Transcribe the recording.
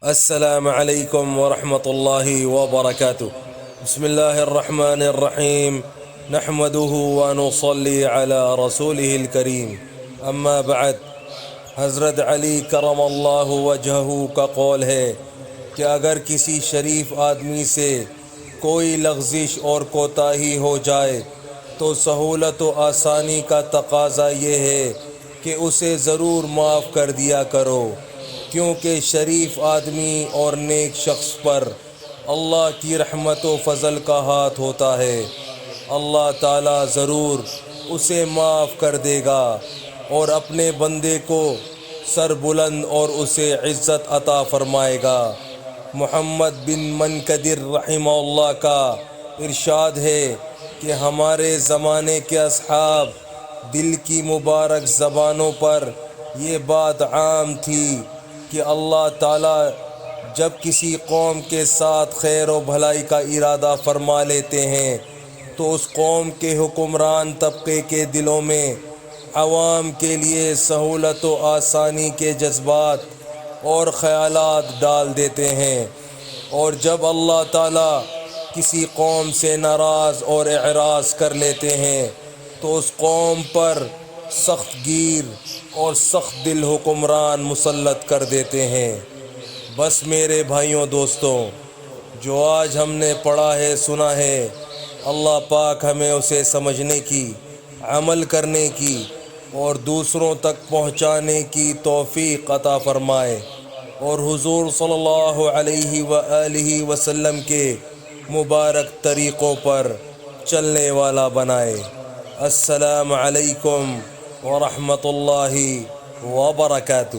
السلام علیکم ورحمۃ اللہ وبرکاتہ۔ بسم اللہ الرحمن الرحیم، نحمده ونصلی علی رسولہ الکریم، اما بعد۔ حضرت علی کرم اللہ وجہہ کا قول ہے کہ اگر کسی شریف آدمی سے کوئی لغزش اور کوتاہی ہو جائے تو سہولت و آسانی کا تقاضا یہ ہے کہ اسے ضرور معاف کر دیا کرو، کیونکہ شریف آدمی اور نیک شخص پر اللہ کی رحمت و فضل کا ہاتھ ہوتا ہے۔ اللہ تعالیٰ ضرور اسے معاف کر دے گا اور اپنے بندے کو سر بلند اور اسے عزت عطا فرمائے گا۔ محمد بن منکدر رحمہ اللہ کا ارشاد ہے کہ ہمارے زمانے کے اصحاب دل کی مبارک زبانوں پر یہ بات عام تھی کہ اللہ تعالیٰ جب کسی قوم کے ساتھ خیر و بھلائی کا ارادہ فرما لیتے ہیں تو اس قوم کے حکمران طبقے کے دلوں میں عوام کے لیے سہولت و آسانی کے جذبات اور خیالات ڈال دیتے ہیں، اور جب اللہ تعالیٰ کسی قوم سے ناراض اور اعراض کر لیتے ہیں تو اس قوم پر سخت گیر اور سخت دل حکمران مسلط کر دیتے ہیں۔ بس میرے بھائیوں دوستوں، جو آج ہم نے پڑھا ہے سنا ہے، اللہ پاک ہمیں اسے سمجھنے کی، عمل کرنے کی اور دوسروں تک پہنچانے کی توفیق عطا فرمائے، اور حضور صلی اللہ علیہ وآلہ وسلم کے مبارک طریقوں پر چلنے والا بنائے۔ السلام علیکم ورحمۃ اللہ وبرکاتہ۔